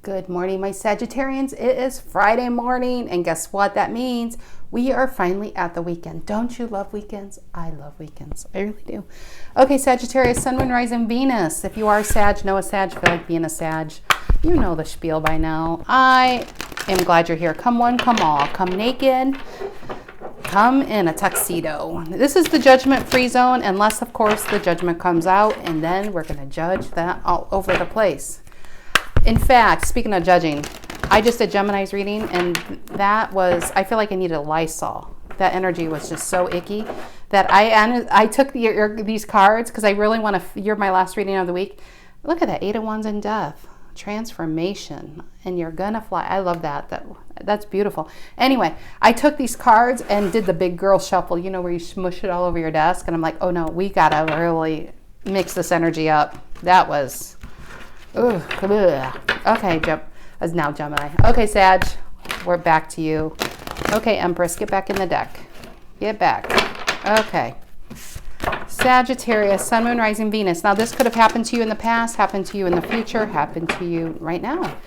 Good morning, my Sagittarians. It is Friday morning, and guess what that means? We are finally at the weekend. Don't you love weekends? I love weekends. I really do. Okay, Sagittarius, Sun, Moon, Rising, Venus. If you are a Sag, know a Sag, feel like being a Sag. You know the spiel by now. I am glad you're here. Come one, come all. Come naked. Come in a tuxedo. This is the judgment-free zone, unless, of course, the judgment comes out, and then we're going to judge that all over the place. In fact, speaking of judging, I just did Gemini's reading, and that was, I feel like I needed a Lysol. That energy was just so icky that I took these cards because I really want to, you're my last reading of the week. Look at that, 8 of Wands and Death. Transformation, and you're gonna fly. I love that. That's beautiful. Anyway, I took these cards and did the big girl shuffle, you know, where you smush it all over your desk, and I'm like, oh no, we gotta really mix this energy up. That was... Ooh, okay, as now Gemini. Okay, Sag, we're back to you. Okay, Empress, get back in the deck. Get back. Okay. Sagittarius, Sun, Moon, Rising, Venus. Now, this could have happened to you in the past, happened to you in the future, happened to you right now.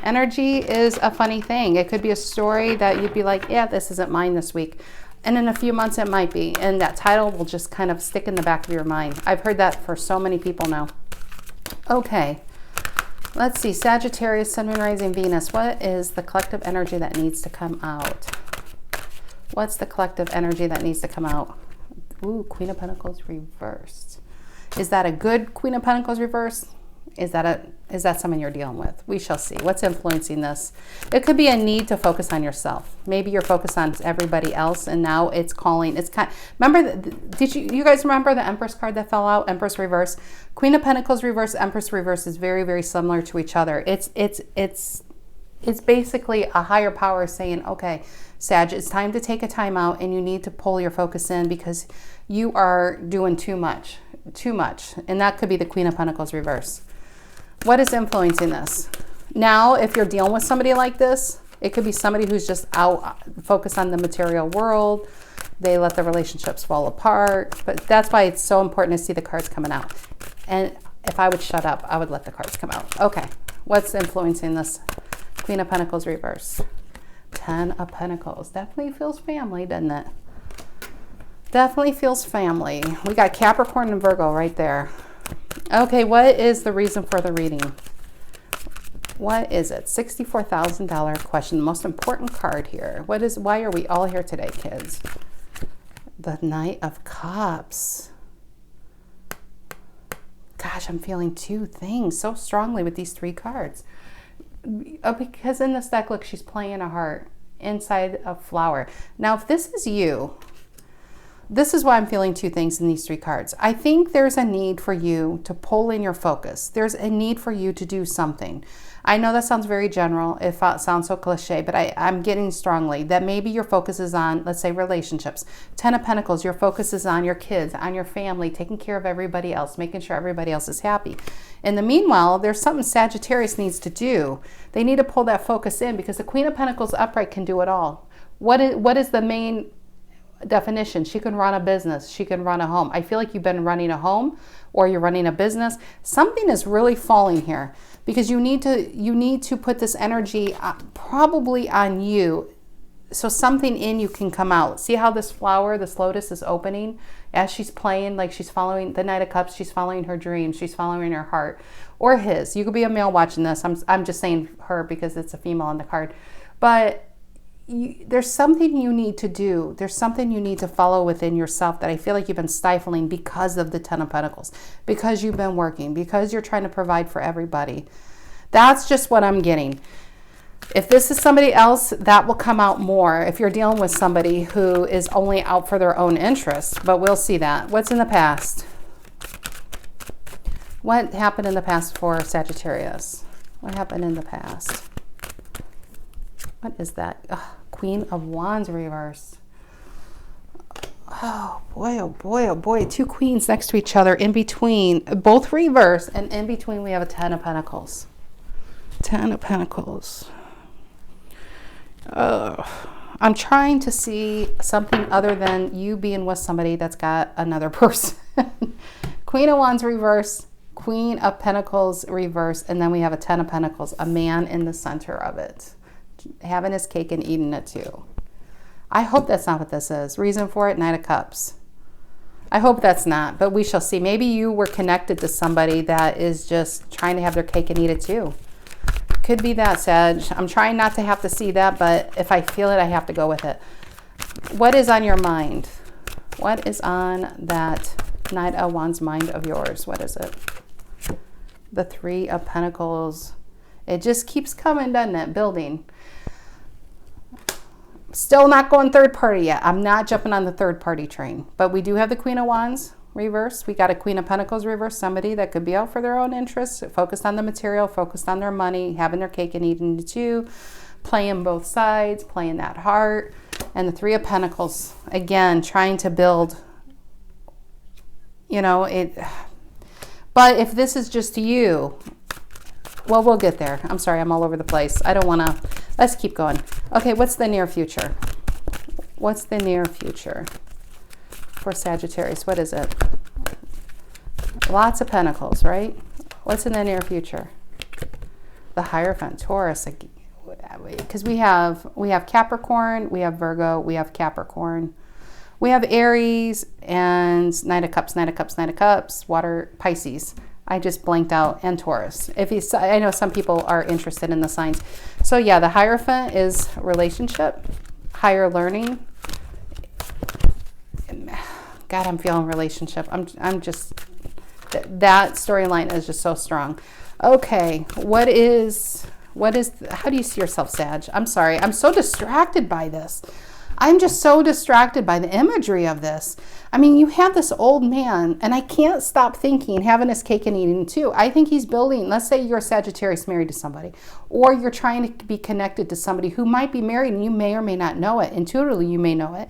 Energy is a funny thing. It could be a story that you'd be like, yeah, this isn't mine this week. And in a few months, it might be. And that title will just kind of stick in the back of your mind. I've heard that for so many people now. Okay. Let's see, Sagittarius, Sun, Moon, Rising, Venus. What is the collective energy that needs to come out? What's the collective energy that needs to come out? Ooh, Queen of Pentacles reversed. Is that a good Queen of Pentacles reverse? Is that someone you're dealing with? We shall see. What's influencing this? It could be a need to focus on yourself. Maybe you're focused on everybody else, and now it's calling. It's kind. Remember, did you guys remember the Empress card that fell out? Empress reverse, Queen of Pentacles reverse, Empress reverse is very, very similar to each other. It's basically a higher power saying, okay, Sag, it's time to take a time out, and you need to pull your focus in because you are doing too much, and that could be the Queen of Pentacles reverse. What is influencing this? Now, if you're dealing with somebody like this, it could be somebody who's just out focused on the material world. They let the relationships fall apart. But that's why it's so important to see the cards coming out. And if I would shut up, I would let the cards come out. Okay, what's influencing this? Queen of Pentacles reverse. 10 of Pentacles. Definitely feels family, doesn't it? Definitely feels family. We got Capricorn and Virgo right there. Okay, what is the reason for the reading? What is it? $64,000 question. The most important card here. Why are we all here today, kids? The Knight of Cups. Gosh, I'm feeling two things so strongly with these three cards. Because in this deck, look, she's playing a heart inside a flower. Now, if this is you, this is why I'm feeling two things in these three cards. I think there's a need for you to pull in your focus. There's a need for you to do something. I know that sounds very general. It sounds so cliche, but I'm getting strongly that maybe your focus is on, let's say, relationships. 10 of Pentacles, your focus is on your kids, on your family, taking care of everybody else, making sure everybody else is happy. In the meanwhile, there's something Sagittarius needs to do. They need to pull that focus in because the Queen of Pentacles upright can do it all. What is the main definition? She can run a business. She can run a home. I feel like you've been running a home or you're running a business. Something is really falling here because you need to put this energy probably on you so something in you can come out. See how this flower, this lotus is opening as she's playing, like she's following the Knight of Cups. She's following her dreams. She's following her heart or his. You could be a male watching this. I'm just saying her because it's a female on the card. But there's something you need to do. There's something you need to follow within yourself that I feel like you've been stifling because of the 10 of Pentacles, because you've been working, because you're trying to provide for everybody. That's just what I'm getting. If this is somebody else, that will come out more if you're dealing with somebody who is only out for their own interests, but we'll see that. What's in the past? What happened in the past for Sagittarius? What happened in the past? What is that? Oh, Queen of Wands reverse. Oh boy, oh boy, oh boy. Two queens next to each other in between, both reverse, and in between we have a 10 of Pentacles. 10 of Pentacles. I'm trying to see something other than you being with somebody that's got another person. Queen of Wands reverse, Queen of Pentacles reverse, and then we have a Ten of Pentacles, a man in the center of it, having his cake and eating it too. I hope that's not what this is. Reason for it, Knight of Cups. I hope that's not, but we shall see. Maybe you were connected to somebody that is just trying to have their cake and eat it too. Could be that, Sag. I'm trying not to have to see that, but if I feel it, I have to go with it. What is on your mind? What is on that Knight of Wands mind of yours? What is it? The Three of Pentacles. It just keeps coming, doesn't it? Building. Still not going third party yet. I'm not jumping on the third party train. But we do have the Queen of Wands reverse. We got a Queen of Pentacles reverse. Somebody that could be out for their own interests, focused on the material, focused on their money, having their cake and eating it too, playing both sides, playing that heart. And the Three of Pentacles, again, trying to build, you know, it. But if this is just you, well, we'll get there. I'm sorry, I'm all over the place. I don't want to. Let's keep going. Okay, what's the near future? What's the near future for Sagittarius? What is it? Lots of pentacles, right? What's in the near future? The Hierophant, Taurus, because we have Capricorn, we have Virgo, we have Capricorn, we have Aries, and Knight of Cups, Knight of Cups, Knight of Cups, Water, Pisces. I just blanked out, and Taurus. I know some people are interested in the signs. So yeah, the Hierophant is relationship, higher learning. God, I'm feeling relationship. I'm just, that storyline is just so strong. Okay, how do you see yourself, Sag? I'm sorry, I'm so distracted by this. I'm just so distracted by the imagery of this. I mean, you have this old man, and I can't stop thinking, having his cake and eating too. I think he's building, let's say you're a Sagittarius married to somebody, or you're trying to be connected to somebody who might be married, and you may or may not know it. Intuitively, you may know it.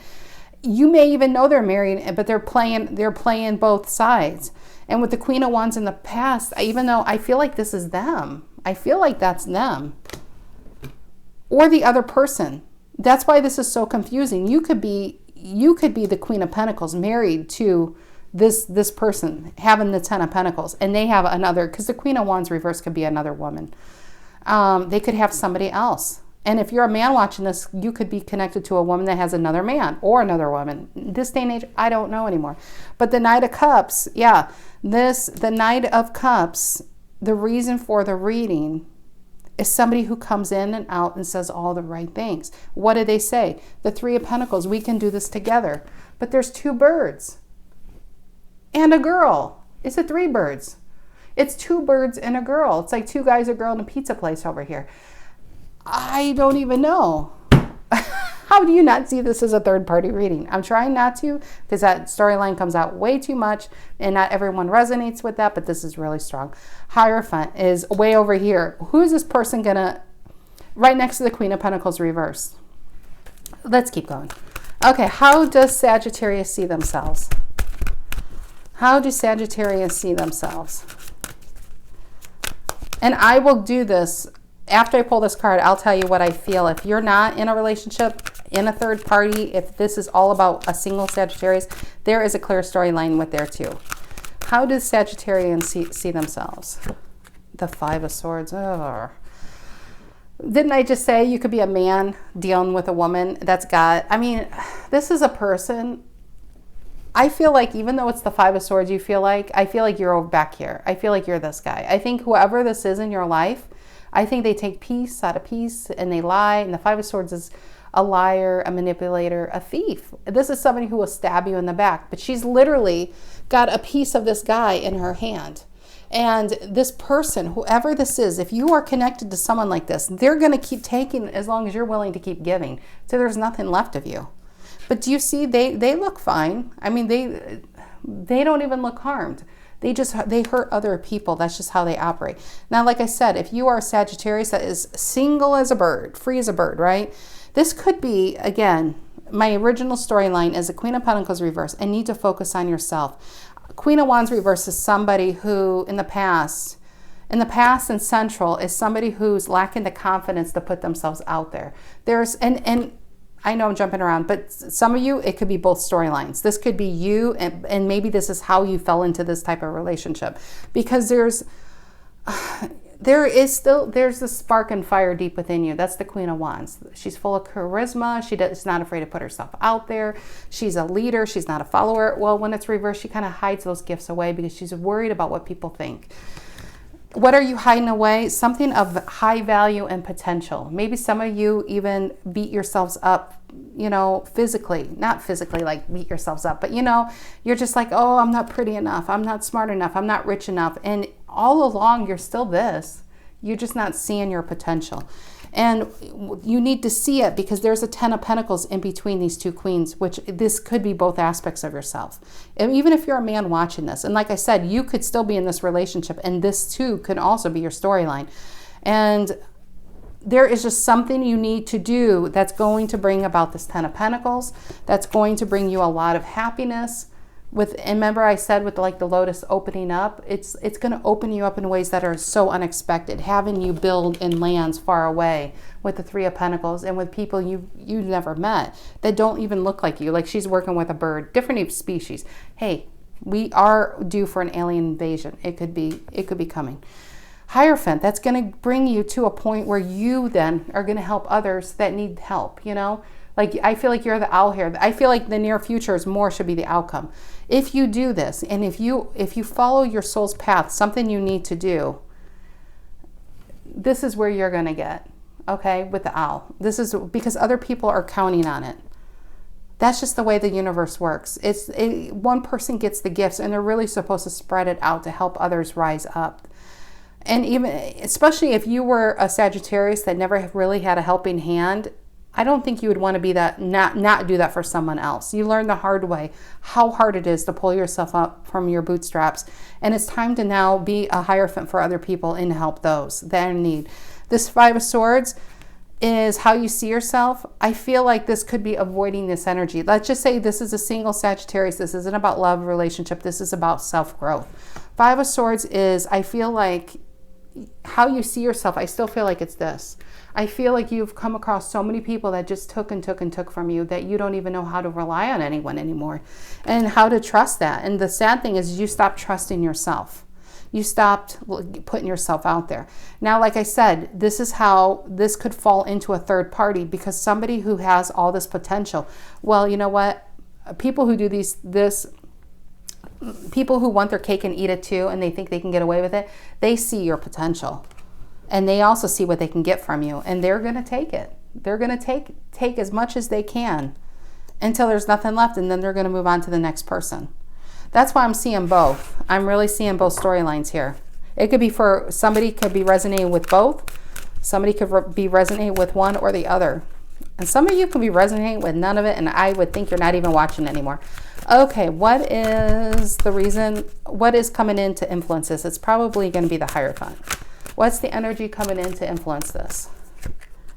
You may even know they're married, but they're playing both sides. And with the Queen of Wands in the past, even though I feel like this is them, I feel like that's them. Or the other person. That's why this is so confusing. You could be the Queen of Pentacles married to this person having the Ten of Pentacles, and they have another, because the Queen of Wands reverse could be another woman. They could have somebody else. And if you're a man watching this, you could be connected to a woman that has another man or another woman. This day and age, I don't know anymore. But the Knight of Cups, yeah, the Knight of Cups, the reason for the reading is somebody who comes in and out and says all the right things. What do they say? The Three of Pentacles, we can do this together. But there's two birds and a girl. It's 3 birds. It's 2 birds and a girl. It's like 2 guys, a girl, in a pizza place over here. I don't even know. How do you not see this as a third party reading? I'm trying not to, because that storyline comes out way too much and not everyone resonates with that, but this is really strong. Hierophant is way over here. Who is this person gonna, right next to the Queen of Pentacles reverse? Let's keep going. Okay, how does Sagittarius see themselves? How do Sagittarius see themselves? And I will do this after I pull this card. I'll tell you what I feel. If you're not in a relationship, in a third party, if this is all about a single Sagittarius, there is a clear storyline with there too. How does Sagittarians see themselves? The Five of Swords. Oh. Didn't I just say you could be a man dealing with a woman that's got, I mean, this is a person. I feel like even though it's the Five of Swords, I feel like you're over back here. I feel like you're this guy. I think whoever this is in your life, I think they take peace out of peace and they lie. And the Five of Swords is a liar, a manipulator, a thief. This is somebody who will stab you in the back. But she's literally got a piece of this guy in her hand. And this person, whoever this is, if you are connected to someone like this, they're going to keep taking as long as you're willing to keep giving. So there's nothing left of you. But do you see, they look fine. I mean, they don't even look harmed. They hurt other people. That's just how they operate. Now, like I said, if you are a Sagittarius that is single as a bird, free as a bird, right? This could be, again, my original storyline is a Queen of Pentacles reverse and need to focus on yourself. Queen of Wands reverse is somebody who in the past and central is somebody who's lacking the confidence to put themselves out there. And I know I'm jumping around, but some of you, it could be both storylines. This could be you, and maybe this is how you fell into this type of relationship, because there's the spark and fire deep within you. That's the Queen of Wands. She's full of charisma. She's not afraid to put herself out there. She's a leader. She's not a follower. Well, when it's reversed, she kind of hides those gifts away because she's worried about what people think. What are you hiding away? Something of high value and potential. Maybe some of you even beat yourselves up, you know, physically. Not physically like beat yourselves up, but you know, you're just like, oh, I'm not pretty enough. I'm not smart enough. I'm not rich enough. And all along, you're still this. You're just not seeing your potential. And you need to see it, because there's a 10 of Pentacles in between these two queens, which this could be both aspects of yourself. And even if you're a man watching this, and like I said, you could still be in this relationship, and this too could also be your storyline. And there is just something you need to do that's going to bring about this 10 of Pentacles, that's going to bring you a lot of happiness. And remember I said with like the lotus opening up, it's going to open you up in ways that are so unexpected, having you build in lands far away with the 3 of Pentacles, and with people you've never met that don't even look like you. Like she's working with a bird, different species. Hey, we are due for an alien invasion. It could be coming. Hierophant, that's going to bring you to a point where you then are going to help others that need help, you know? Like, I feel like you're the owl here. I feel like the near future is more should be the outcome. If you do this, and if you follow your soul's path, something you need to do, this is where you're going to get, okay, with the owl. This is because other people are counting on it. That's just the way the universe works. One person gets the gifts, and they're really supposed to spread it out to help others rise up. And even, especially if you were a Sagittarius that never really had a helping hand, I don't think you would want to be that, not do that for someone else. You learn the hard way how hard it is to pull yourself up from your bootstraps. And it's time to now be a Hierophant for other people and help those that are in need. This 5 of Swords is how you see yourself. I feel like this could be avoiding this energy. Let's just say this is a single Sagittarius. This isn't about love, relationship. This is about self-growth. 5 of Swords is, I feel like, how you see yourself. I still feel like it's this. I feel like you've come across so many people that just took and took and took from you that you don't even know how to rely on anyone anymore and how to trust that. And the sad thing is you stopped trusting yourself. You stopped putting yourself out there. Now, like I said, this is how this could fall into a third party, because somebody who has all this potential, well, you know what? People who do people who want their cake and eat it too, and they think they can get away with it, they see your potential. And they also see what they can get from you, and they're going to take it. They're going to take as much as they can until there's nothing left, and then they're going to move on to the next person. That's why I'm seeing both. I'm really seeing both storylines here. It could be for somebody could be resonating with both. Somebody could be resonating with one or the other. And some of you can be resonating with none of it, and I would think you're not even watching anymore. Okay, what is the reason? What is coming in to influence this? It's probably going to be the Hierophant. What's the energy coming in to influence this?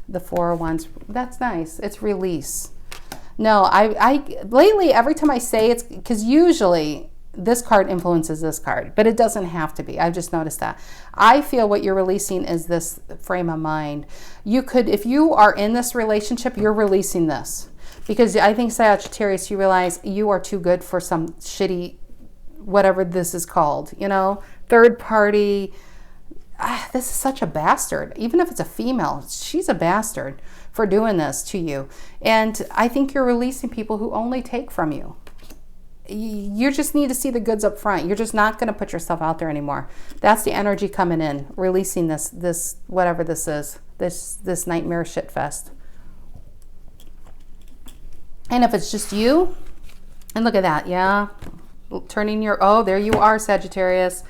The 4 of Wands. That's nice. It's release. No, I lately, every time I say it's, because usually this card influences this card, but it doesn't have to be. I've just noticed that. I feel what you're releasing is this frame of mind. You could, if you are in this relationship, you're releasing this. Because I think, Sagittarius, you realize you are too good for some shitty, whatever this is called, you know, third party. This is such a bastard. Even if it's a female, she's a bastard for doing this to you. And I think you're releasing people who only take from you. You just need to see the goods up front. You're just not going to put yourself out there anymore. That's the energy coming in, releasing this whatever this is, this nightmare shit fest. And if it's just you, and look at that, yeah, turning your, oh, there you are, Sagittarius.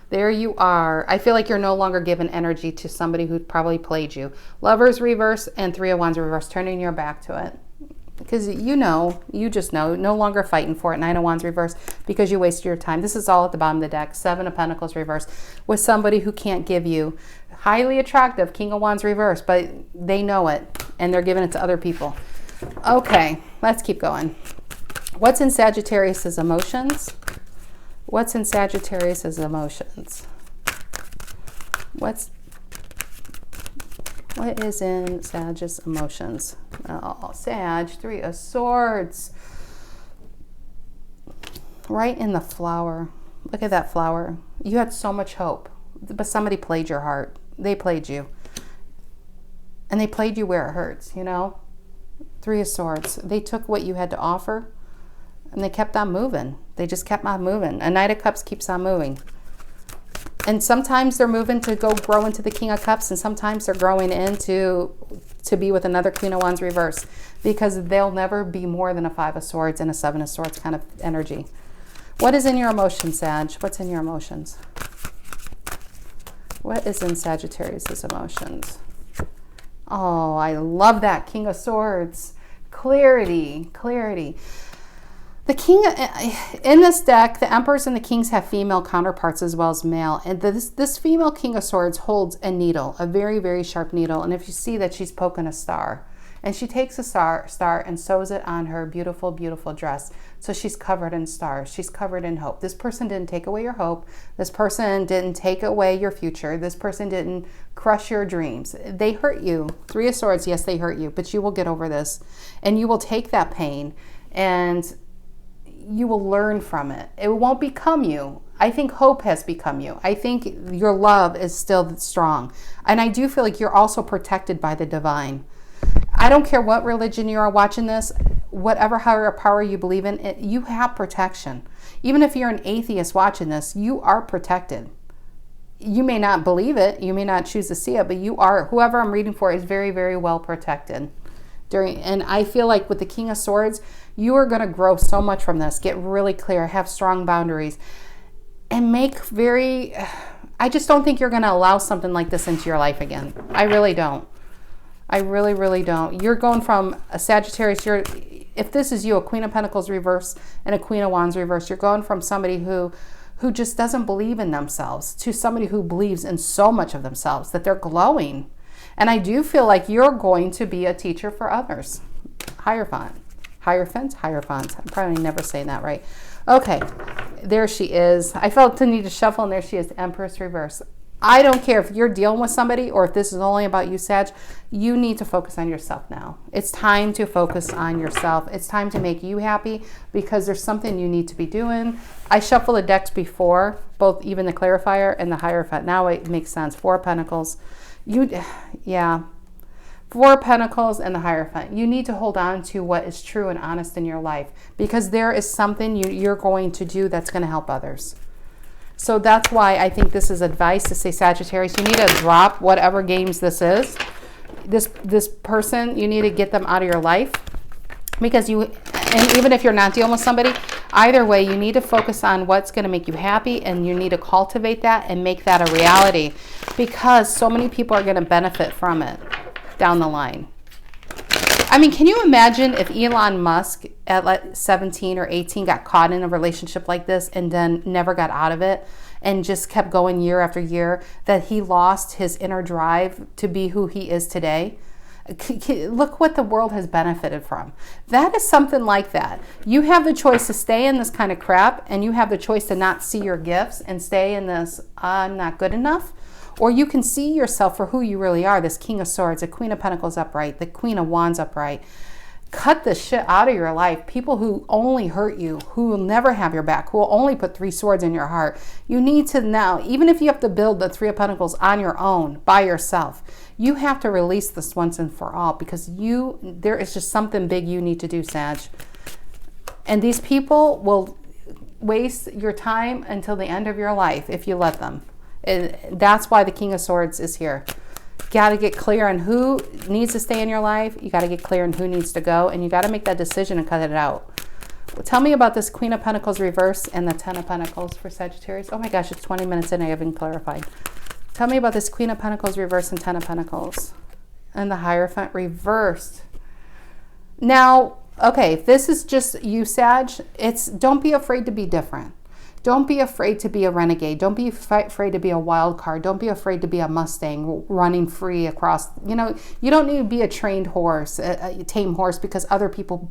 There you are. I feel like you're no longer giving energy to somebody who probably played you. Lovers reverse and 3 of Wands reverse, turning your back to it. Because you just know, no longer fighting for it. 9 of Wands reverse, because you wasted your time. This is all at the bottom of the deck. 7 of Pentacles reverse, with somebody who can't give you. Highly attractive, King of Wands reverse, but they know it, and they're giving it to other people. Okay, let's keep going. What's in Sagittarius's emotions? What's in Sagittarius's emotions? What is in Sagittarius' emotions? Oh, Sag, 3 of Swords. Right in the flower. Look at that flower. You had so much hope, but somebody played your heart. They played you. And they played you where it hurts, you know? 3 of Swords. They took what you had to offer and they kept on moving. They just kept on moving. A Knight of Cups keeps on moving. And sometimes they're moving to go grow into the King of Cups, and sometimes they're growing into to be with another Queen of Wands reverse, because they'll never be more than a 5 of Swords and a 7 of Swords kind of energy. What is in your emotions, Sag? What's in your emotions? What is in Sagittarius' emotions? Oh, I love that. King of Swords. Clarity, clarity. The King, in this deck, the Emperors and the Kings have female counterparts as well as male. And this female King of Swords holds a needle, a very, very sharp needle. And if you see that, she's poking a star. And she takes a star and sews it on her beautiful, beautiful dress. So she's covered in stars. She's covered in hope. This person didn't take away your hope. This person didn't take away your future. This person didn't crush your dreams. They hurt you. 3 of Swords, yes, they hurt you. But you will get over this. And you will take that pain and you will learn from it. It won't become you. I think hope has become you. I think your love is still strong. And I do feel like you're also protected by the divine. I don't care what religion you are watching this, whatever higher power you believe in, you have protection. Even if you're an atheist watching this, you are protected. You may not believe it, you may not choose to see it, but you are, whoever I'm reading for is very, very well protected. And I feel like with the King of Swords, you are going to grow so much from this. Get really clear, have strong boundaries, and I just don't think you're going to allow something like this into your life again. I really don't. I really, really don't. You're going from a Sagittarius, if this is you, a Queen of Pentacles reverse and a Queen of Wands reverse, you're going from somebody who just doesn't believe in themselves to somebody who believes in so much of themselves that they're glowing. And I do feel like you're going to be a teacher for others. Hierophant. I'm probably never saying that right. Okay, there she is. I felt the need to shuffle, and there she is, the Empress reverse. I don't care if you're dealing with somebody or if this is only about you, Sag. You need to focus on yourself now. It's time to focus on yourself. It's time to make you happy, because there's something you need to be doing. I shuffled the decks before, both even the clarifier and the Hierophant. Now it makes sense. 4 of Pentacles. 4 of Pentacles and the Hierophant. You need to hold on to what is true and honest in your life, because there is something you're going to do that's going to help others. So that's why I think this is advice to say, Sagittarius, you need to drop whatever games this is. This person, you need to get them out of your life, because and even if you're not dealing with somebody, either way, you need to focus on what's going to make you happy, and you need to cultivate that and make that a reality, because so many people are going to benefit from it down the line. I mean, can you imagine if Elon Musk at like 17 or 18 got caught in a relationship like this and then never got out of it and just kept going year after year, that he lost his inner drive to be who he is today? Look what the world has benefited from. That is something like that. You have the choice to stay in this kind of crap, and you have the choice to not see your gifts and stay in this, I'm not good enough. Or you can see yourself for who you really are, this King of Swords, the Queen of Pentacles upright, the Queen of Wands upright. Cut the shit out of your life. People who only hurt you, who will never have your back, who will only put 3 swords in your heart. You need to now, even if you have to build the 3 of Pentacles on your own, by yourself, you have to release this once and for all, because there is just something big you need to do, Sag. And these people will waste your time until the end of your life if you let them. And that's why the King of Swords is here. Got to get clear on who needs to stay in your life. You got to get clear on who needs to go, and you got to make that decision and cut it out. Well, tell me about this Queen of Pentacles reverse and the 10 of Pentacles for Sagittarius. Oh my gosh, it's 20 minutes in. I haven't clarified. Tell me about this Queen of Pentacles reverse and 10 of Pentacles and the Hierophant reversed. Now, okay, if this is just you, Sag, don't be afraid to be different. Don't be afraid to be a renegade. Don't be afraid to be a wild card. Don't be afraid to be a Mustang running free across, you don't need to be a trained horse, a tame horse, because other people,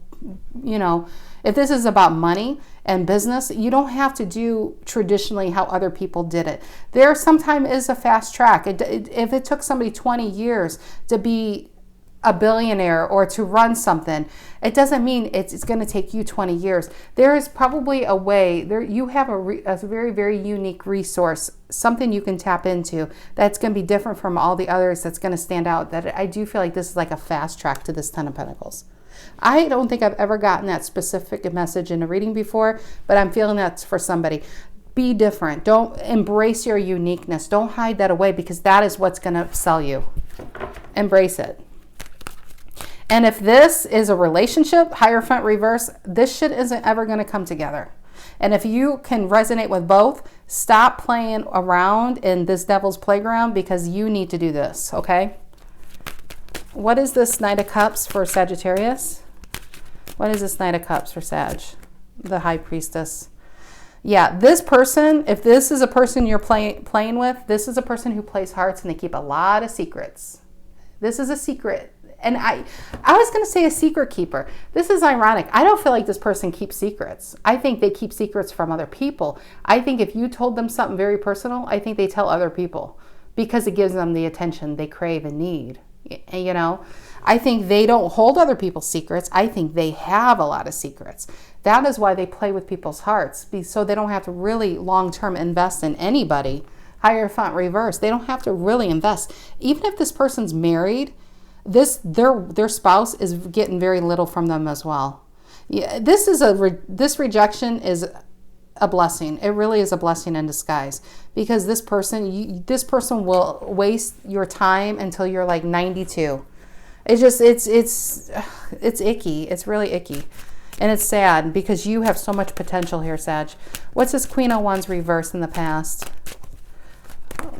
if this is about money and business, you don't have to do traditionally how other people did it. There sometimes is a fast track. If it took somebody 20 years to be a billionaire or to run something. It doesn't mean it's going to take you 20 years. There is probably a way. You have a very, very unique resource, something you can tap into that's going to be different from all the others, that's going to stand out. That I do feel like this is like a fast track to this Ten of Pentacles. I don't think I've ever gotten that specific message in a reading before, but I'm feeling that's for somebody. Be different. Don't embrace your uniqueness. Don't hide that away, because that is what's going to sell you. Embrace it. And if this is a relationship, Hierophant reverse, this shit isn't ever going to come together. And if you can resonate with both, stop playing around in this devil's playground, because you need to do this, okay? What is this Knight of Cups for Sagittarius? What is this Knight of Cups for Sag? The High Priestess. Yeah, this person, if this is a person you're playing with, this is a person who plays hearts and they keep a lot of secrets. This is a secret. And I was going to say a secret keeper. This is ironic. I don't feel like this person keeps secrets. I think they keep secrets from other people. I think if you told them something very personal, I think they tell other people, because it gives them the attention they crave and need. You know, I think they don't hold other people's secrets. I think they have a lot of secrets. That is why they play with people's hearts, so they don't have to really long-term invest in anybody. Hierophant reverse. They don't have to really invest. Even if this person's married, their spouse is getting very little from them as well. Yeah, this rejection is a blessing. It really is a blessing in disguise, because this person will waste your time until you're like 92. It's icky. It's really icky. And it's sad, because you have so much potential here, Sag. What's this Queen of Wands reverse in the past?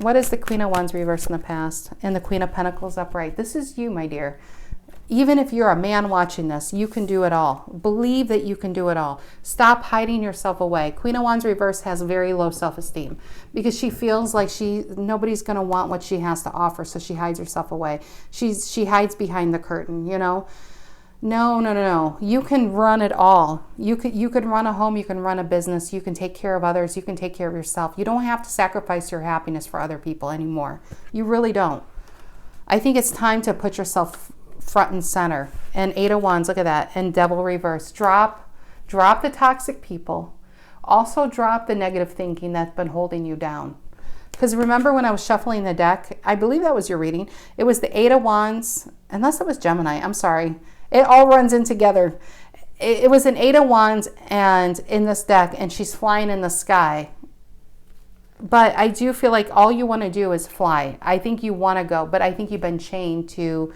What is the Queen of Wands reverse in the past? And the Queen of Pentacles upright. This is you, my dear. Even if you're a man watching this, you can do it all. Believe that you can do it all. Stop hiding yourself away. Queen of Wands reverse has very low self-esteem, because she feels like nobody's going to want what she has to offer, so she hides herself away. She hides behind the curtain, you know. No. You can run it all. You could run a home, you can run a business, you can take care of others, you can take care of yourself. You don't have to sacrifice your happiness for other people anymore. You really don't. I think it's time to put yourself front and center. And Eight of Wands, look at that. And Devil reverse. Drop the toxic people. Also drop the negative thinking that's been holding you down. Because remember when I was shuffling the deck, I believe that was your reading. It was the Eight of Wands, unless it was Gemini. I'm sorry. It all runs in together. It was an Eight of Wands and in this deck, and she's flying in the sky. But I do feel like all you want to do is fly. I think you want to go, but I think you've been chained to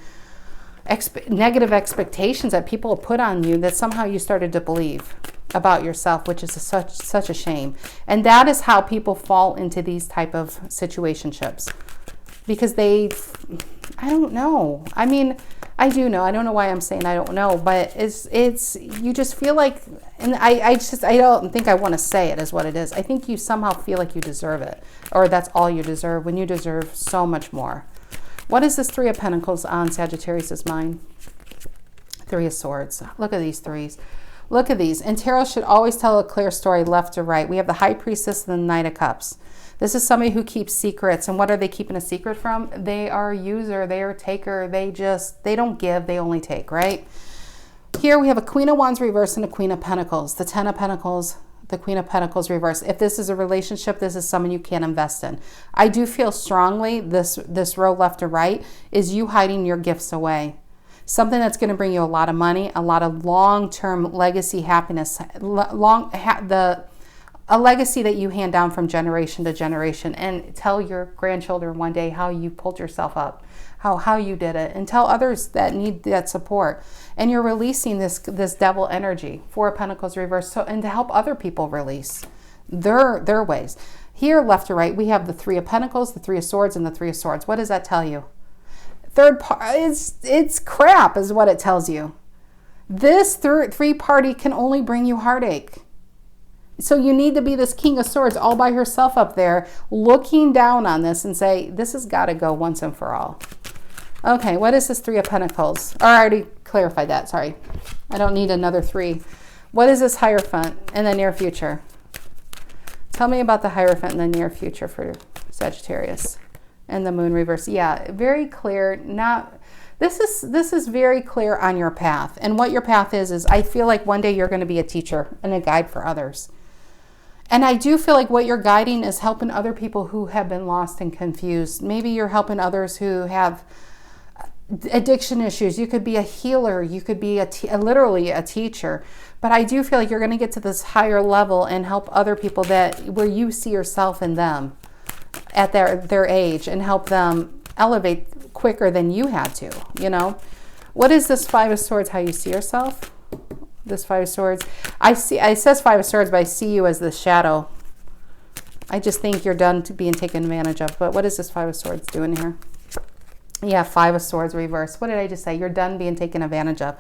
negative expectations that people put on you, that somehow you started to believe about yourself, which is such a shame. And that is how people fall into these type of situationships, because I don't know. I mean, I do know. I don't know why I'm saying I don't know, but it's you just feel like, and I don't think I want to say it is what it is. I think you somehow feel like you deserve it, or that's all you deserve, when you deserve so much more. What is this Three of Pentacles on Sagittarius' mind? Three of Swords. Look at these threes. Look at these. And tarot should always tell a clear story left to right. We have the High Priestess and the Knight of Cups. This is somebody who keeps secrets. And what are they keeping a secret from? They are a user. They are a taker. They don't give. They only take, right? Here we have a Queen of Wands reverse and a Queen of Pentacles. The Ten of Pentacles, the Queen of Pentacles reverse. If this is a relationship, this is someone you can't invest in. I do feel strongly this row left to right is you hiding your gifts away. Something that's going to bring you a lot of money, a lot of long-term legacy happiness, a legacy that you hand down from generation to generation, and tell your grandchildren one day how you pulled yourself up, how you did it, and tell others that need that support. And you're releasing this devil energy, Four of Pentacles reverse, and to help other people release their ways. Here, left to right, we have the Three of Pentacles, the Three of Swords, and the Three of Swords. What does that tell you? Third part, it's crap is what it tells you. This three party can only bring you heartache. So you need to be this King of Swords all by herself up there, looking down on this and say, this has got to go once and for all. Okay, what is this Three of Pentacles? Oh, I already clarified that, sorry. I don't need another three. What is this Hierophant in the near future? Tell me about the Hierophant in the near future for Sagittarius. And the Moon reverse. Yeah, very clear. This is very clear on your path. And what your path is I feel like one day you're going to be a teacher and a guide for others. And I do feel like what you're guiding is helping other people who have been lost and confused. Maybe you're helping others who have addiction issues. You could be a healer. You could be literally a teacher. But I do feel like you're going to get to this higher level and help other people where you see yourself in them at their age, and help them elevate quicker than you had to, What is this Five of Swords, how you see yourself? This Five of Swords. It says Five of Swords, but I see you as the shadow. I just think you're done being taken advantage of. But what is this Five of Swords doing here? Yeah, Five of Swords reverse. What did I just say? You're done being taken advantage of.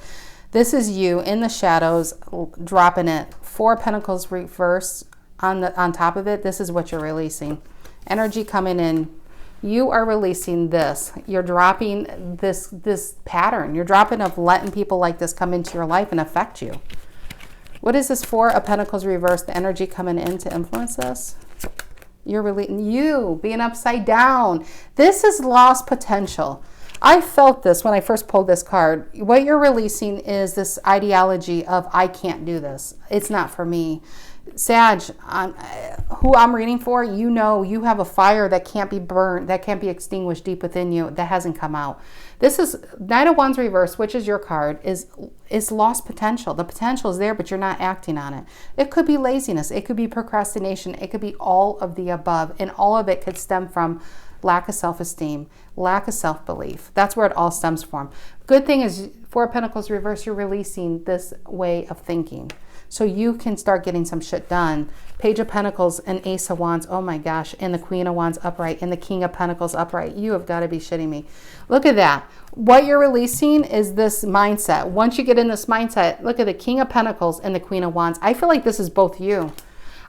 This is you in the shadows, dropping it. Four of Pentacles reverse on top of it. This is what you're releasing. Energy coming in. You are releasing this. You're dropping this pattern. You're dropping of letting people like this come into your life and affect you. What is this Four of Pentacles reverse? The energy coming in to influence this. You're releasing you being upside down. This is lost potential. I felt this when I first pulled this card. What you're releasing is this ideology of I can't do this. It's not for me. Sag, who I'm reading for, you have a fire that can't be burned, that can't be extinguished deep within you, that hasn't come out. This is Knight of Wands reverse, which is your card, is lost potential. The potential is there, but you're not acting on it. It could be laziness. It could be procrastination. It could be all of the above. And all of it could stem from lack of self-esteem, lack of self-belief. That's where it all stems from. Good thing is Four of Pentacles reverse, you're releasing this way of thinking. So you can start getting some shit done. Page of Pentacles and Ace of Wands. Oh my gosh. And the Queen of Wands upright and the King of Pentacles upright. You have got to be shitting me. Look at that. What you're releasing is this mindset. Once you get in this mindset, look at the King of Pentacles and the Queen of Wands. I feel like this is both you.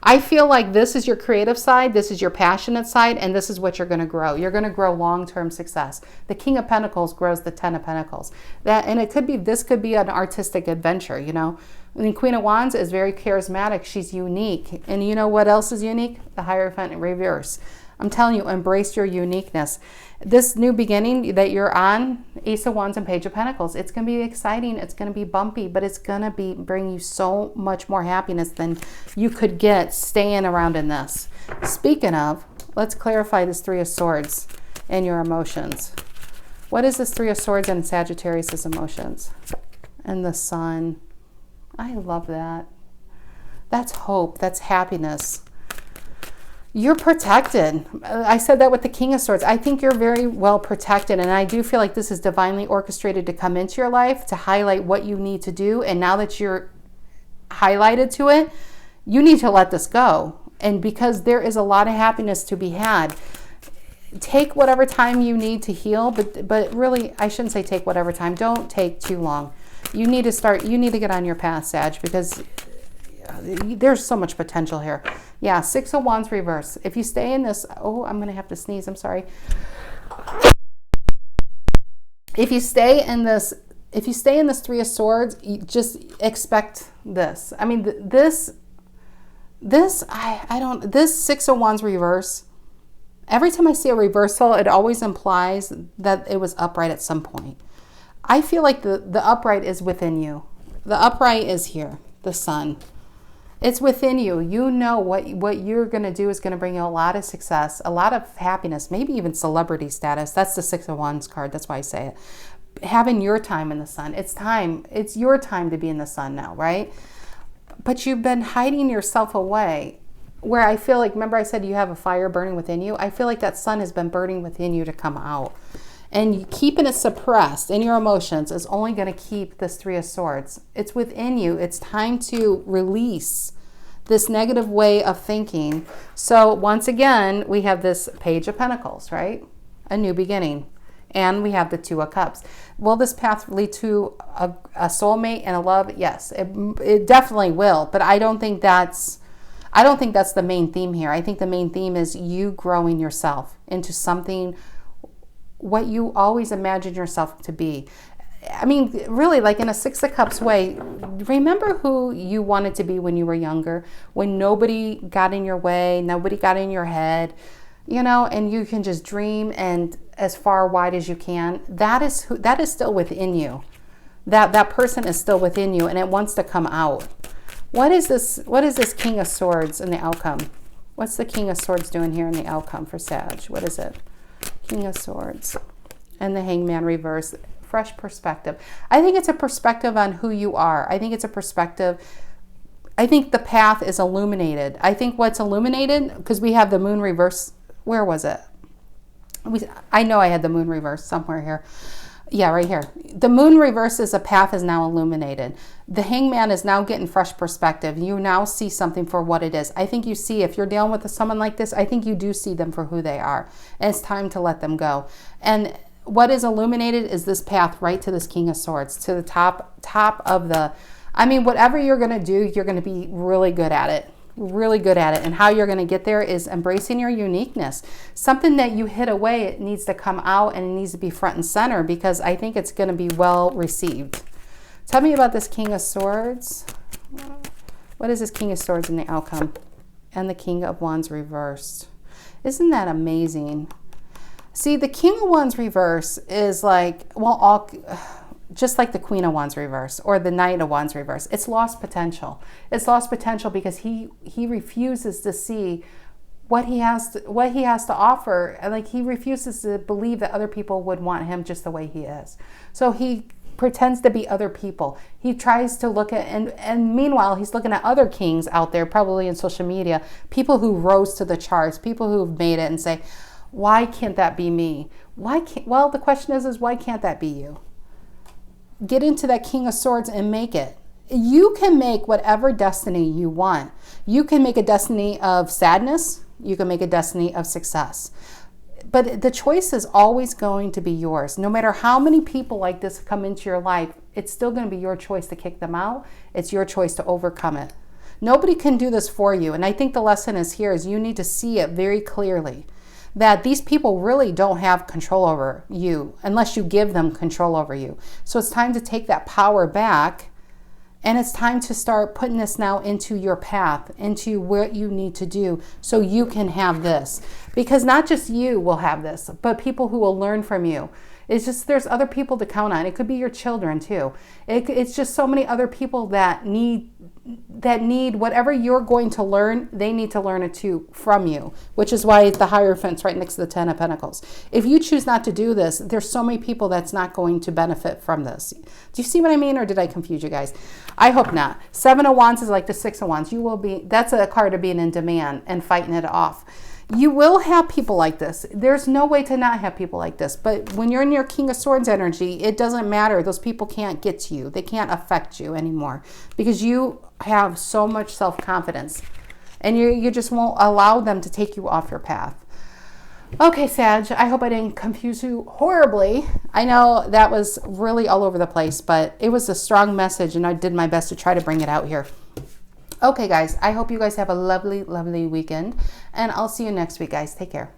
I feel like this is your creative side, this is your passionate side, and this is what you're going to grow. You're going to grow long-term success. The King of Pentacles grows the Ten of Pentacles. This could be an artistic adventure, And the Queen of Wands is very charismatic. She's unique. And you know what else is unique? The Hierophant in reverse. I'm telling you, embrace your uniqueness. This new beginning that you're on, Ace of Wands and Page of Pentacles, it's going to be exciting. It's going to be bumpy, but it's going to bring you so much more happiness than you could get staying around in this. Speaking of, let's clarify this Three of Swords and your emotions. What is this Three of Swords and Sagittarius' emotions? And the Sun. I love that. That's hope. That's happiness. You're protected. I said that with the King of Swords. I think you're very well protected, and I do feel like this is divinely orchestrated to come into your life to highlight what you need to do. And now that you're highlighted to it, you need to let this go. And because there is a lot of happiness to be had, take whatever time you need to heal, but really, I shouldn't say take whatever time. Don't take too long. You need to get on your path, Sag, because there's so much potential here. Yeah, Six of Wands reverse. If you stay in this, I'm going to have to sneeze. I'm sorry. If you stay in this Three of Swords, you just expect this. I mean, this Six of Wands reverse, every time I see a reversal, it always implies that it was upright at some point. I feel like the upright is within you. The upright is here, the Sun. It's within you. You know what you're going to do is going to bring you a lot of success, a lot of happiness, maybe even celebrity status. That's the Six of Wands card. That's why I say it. Having your time in the sun. It's time. It's your time to be in the sun now, right? But you've been hiding yourself away, where I feel like, remember I said you have a fire burning within you? I feel like that sun has been burning within you to come out. And keeping it suppressed in your emotions is only going to keep this Three of Swords. It's within you. It's time to release this negative way of thinking. So once again, we have this Page of Pentacles, right? A new beginning. And we have the Two of Cups. Will this path lead to a soulmate and a love? Yes, it definitely will. But I don't think that's the main theme here. I think the main theme is you growing yourself into something what you always imagined yourself to be. I mean, really, like in a Six of Cups way, remember who you wanted to be when you were younger, when nobody got in your way, nobody got in your head, and you can just dream and as far wide as you can, that is still within you. That person is still within you, and it wants to come out. What is this King of Swords in the outcome? What's the King of Swords doing here in the outcome for Sag? What is it? King of Swords and the Hangman reverse. Fresh perspective. I think it's a perspective on who you are. I think it's a perspective. I think the path is illuminated. I think what's illuminated, because we have the moon reverse. Where was it? I know I had the moon reverse somewhere here. Yeah, right here. The moon reverses, a path is now illuminated. The Hangman is now getting fresh perspective. You now see something for what it is. I think you see, if you're dealing with someone like this, I think you do see them for who they are. And it's time to let them go. And what is illuminated is this path right to this King of Swords, to the top of the, I mean, whatever you're going to do, you're going to be really good at it. Really good at it. And how you're going to get there is embracing your uniqueness. Something that you hid away, it needs to come out, and it needs to be front and center, because I think it's going to be well received. Tell me about this King of Swords. What is this King of Swords in the outcome? And the King of Wands reversed. Isn't that amazing? See, the King of Wands reverse is like, well, just like the Queen of Wands reverse or the Knight of Wands reverse. It's lost potential. It's lost potential because he refuses to see what he has to offer. Like, he refuses to believe that other people would want him just the way he is. So he pretends to be other people. He tries to look at, and meanwhile, he's looking at other kings out there, probably in social media, people who rose to the charts, people who've made it, and say, why can't that be me? Well, the question is why can't that be you? Get into that King of Swords and make it. You can make whatever destiny you want. You can make a destiny of sadness. You can make a destiny of success. But the choice is always going to be yours. No matter how many people like this come into your life, it's still going to be your choice to kick them out. It's your choice to overcome it. Nobody can do this for you. And I think the lesson is here is you need to see it very clearly, that these people really don't have control over you unless you give them control over you. So it's time to take that power back, and it's time to start putting this now into your path, into what you need to do so you can have this. Because not just you will have this, but people who will learn from you. It's just, there's other people to count on. It could be your children too. It's just so many other people that need whatever you're going to learn, they need to learn it too from you, which is why the Hierophant's right next to the Ten of Pentacles. If you choose not to do this, there's so many people that's not going to benefit from this. Do you see what I mean, or did I confuse you guys? I hope not. Seven of Wands is like the Six of Wands. That's a card of being in demand and fighting it off. You will have people like this. There's no way to not have people like this. But when you're in your King of Swords energy, it doesn't matter. Those people can't get to you. They can't affect you anymore because you have so much self-confidence, and you just won't allow them to take you off your path. Okay, Sag, I hope I didn't confuse you horribly. I know that was really all over the place, but it was a strong message, and I did my best to try to bring it out here. Okay, guys, I hope you guys have a lovely, lovely weekend, and I'll see you next week, guys. Take care.